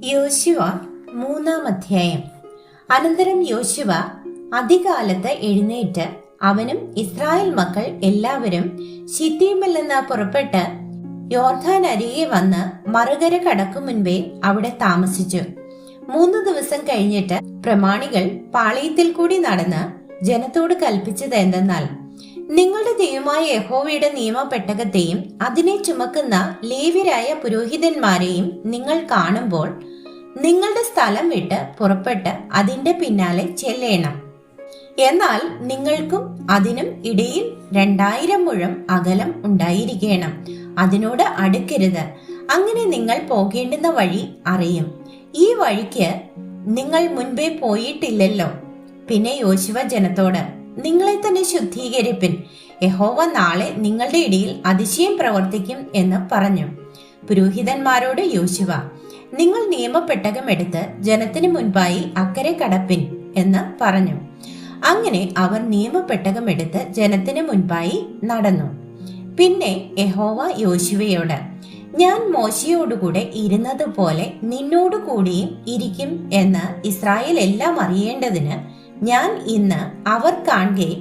യോശുവ 3-ാം അധ്യായം. അനന്തരം യോശുവ അതികാലത്ത് എഴുന്നേറ്റ് അവനും ഇസ്രായേൽ മക്കൾ എല്ലാവരും ശിത്തീമിൽ നിന്ന് പുറപ്പെട്ട് യോർദാൻ അരികെ വന്ന് മറുകര കടക്കും മുൻപേ അവിടെ താമസിച്ചു. 3 ദിവസം കഴിഞ്ഞിട്ട് പ്രമാണികൾ പാളയത്തിൽ കൂടി നടന്ന് ജനത്തോട് കൽപ്പിച്ചത് എന്തെന്നാൽ, നിങ്ങളുടെ ദൈവമായ യഹോവയുടെ നിയമപെട്ടകത്തെയും അതിനെ ചുമക്കുന്ന ലേവ്യരായ പുരോഹിതന്മാരെയും നിങ്ങൾ കാണുമ്പോൾ നിങ്ങളുടെ സ്ഥലം വിട്ട് പുറപ്പെട്ട് അതിന്റെ പിന്നാലെ ചെല്ലേണം. എന്നാൽ നിങ്ങൾക്കും അതിനും ഇടയിൽ 2000 മുഴം അകലം ഉണ്ടായിരിക്കണം. അതിനോട് അടുക്കരുത്. അങ്ങനെ നിങ്ങൾ പോകേണ്ടുന്ന വഴി അറിയും. ഈ വഴിക്ക് നിങ്ങൾ മുൻപേ പോയിട്ടില്ലല്ലോ. പിന്നെ യോശുവ ജനത്തോട്, നിങ്ങളെ തന്നെ ശുദ്ധീകരിപ്പിൻ. യഹോവ നാളെ നിങ്ങളുടെ ഇടയിൽ അതിശയം പ്രവർത്തിക്കും എന്ന് പറഞ്ഞു. പുരോഹിതന്മാരോട് യോശുവ, നിങ്ങൾ നിയമപെട്ടകം എടുത്ത് ജനത്തിന് മുൻപായി അക്കരെ കടപ്പിൻ എന്ന് പറഞ്ഞു. അങ്ങനെ അവർ നിയമപെട്ടകം എടുത്ത് ജനത്തിന് മുൻപായി നടന്നു. പിന്നെ യഹോവ യോശുവയോട്, ഞാൻ മോശയോടുകൂടെ ഇരുന്നതുപോലെ നിന്നോടു കൂടിയും ഇരിക്കും എന്ന് ഇസ്രായേൽ എല്ലാം അറിയേണ്ടതിന് ഞാൻ ഇന്ന് അവർ കാണെ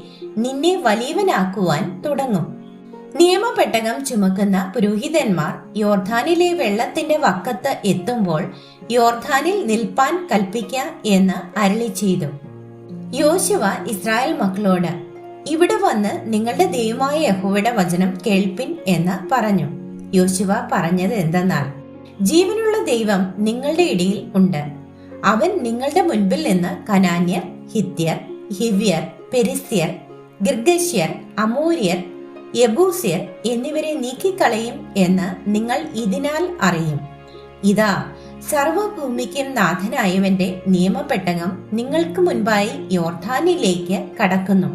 നിന്നെ വലിയവനാക്കുവാൻ തുടങ്ങും. നിയമപെട്ടകം ചുമക്കുന്ന പുരോഹിതന്മാർ യോർദാനിലെ വെള്ളത്തിന്റെ വക്കത്ത് എത്തുമ്പോൾ യോർദാനിൽ നിൽപ്പാൻ കൽപ്പിക്ക എന്ന് അരുളി ചെയ്തു. യോശുവ ഇസ്രായേൽ മക്കളോട്, ഇവിടെ വന്ന് നിങ്ങളുടെ ദൈവമായ യഹോവയുടെ വചനം കേൾപ്പിൻ എന്ന് പറഞ്ഞു. യോശുവ പറഞ്ഞത് എന്തെന്നാൽ, ജീവനുള്ള ദൈവം നിങ്ങളുടെ ഇടയിൽ ഉണ്ട്. അവൻ നിങ്ങളുടെ മുൻപിൽ നിന്ന് കനാന്യർ, ഹിത്യർ, ഹിവ്യർ, പെരിസ്യർ, ഗിർഗശ്യർ, അമോര്യർ, യെബൂസ്യർ എന്നിവരെ നീക്കിക്കളയും എന്ന് നിങ്ങൾ ഇതിനാൽ അറിയും. ഇതാ, സർവഭൂമിക്കും നാഥനായവന്റെ നിയമപെട്ടകം നിങ്ങൾക്ക് മുൻപായി യോർദാനിലേക്ക് കടക്കുന്നു.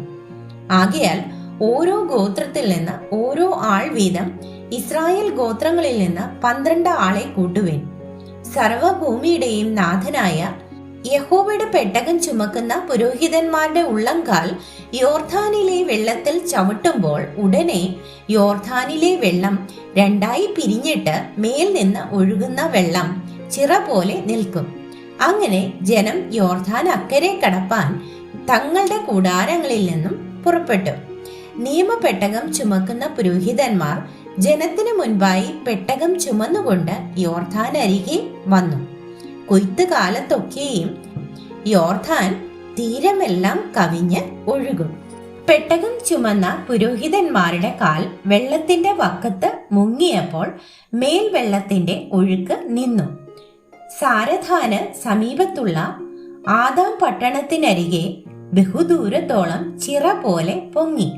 ആകയാൽ ഓരോ ഗോത്രത്തിൽ നിന്ന് ഓരോ ആൾ വീതം ഇസ്രായേൽ ഗോത്രങ്ങളിൽ നിന്ന് 12 ആളെ കൂട്ടുവേൻ. സർവഭൂമിയുടെയും നാഥനായ യഹോവയുടെ പെട്ടകം ചുമക്കുന്ന പുരോഹിതന്മാരുടെ ഉള്ളംകാൽ യോർദാനിലെ വെള്ളത്തിൽ ചവിട്ടുമ്പോൾ ഉടനെ യോർദാനിലെ വെള്ളം 2 പിരിഞ്ഞിട്ട് മേൽ നിന്ന് ഒഴുകുന്ന വെള്ളം ചിറ പോലെ നിൽക്കും. അങ്ങനെ ജനം യോർദാൻ അക്കരെ കടപ്പാൻ തങ്ങളുടെ കൂടാരങ്ങളിൽ നിന്നും പുറപ്പെട്ടു. നിയമപെട്ടകം ചുമക്കുന്ന പുരോഹിതന്മാർ ജനത്തിനു മുൻപായി പെട്ടകം ചുമന്നുകൊണ്ട് യോർദാൻ അരികെ വന്നു. കൊയ്ത്ത് കാലത്തൊക്കെയും യോർദാൻ തീരമെല്ലാം കവിഞ്ഞ് ഒഴുകും. പെട്ടകം ചുമന്ന പുരോഹിതന്മാരുടെ കാൽ വെള്ളത്തിന്റെ വക്കത്ത് മുങ്ങിയപ്പോൾ മേൽ വെള്ളത്തിന്റെ ഒഴുക്ക് നിന്നു. സാരഥാന് സമീപത്തുള്ള ആദാം പട്ടണത്തിനരികെ ബഹുദൂരത്തോളം ചിറ പോലെ പൊങ്ങി.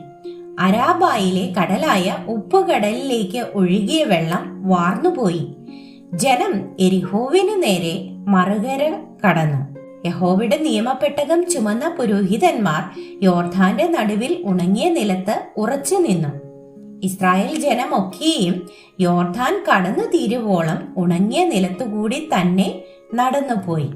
അരാബായിലെ കടലായ ഉപ്പുകടലിലേക്ക് ഒഴുകിയ വെള്ളം വാർന്നുപോയി. ജനം എരിഹോവിനു നേരെ മറുകര കടന്നു. യഹോവയുടെ നിയമപെട്ടകം ചുമന്ന പുരോഹിതന്മാർ യോർദാന്റെ നടുവിൽ ഉണങ്ങിയ നിലത്ത് ഉറച്ചു നിന്നു. ഇസ്രായേൽ ജനമൊക്കെയും യോർദാൻ കടന്നു തീരുവോളം ഉണങ്ങിയ നിലത്തുകൂടി തന്നെ നടന്നുപോയി.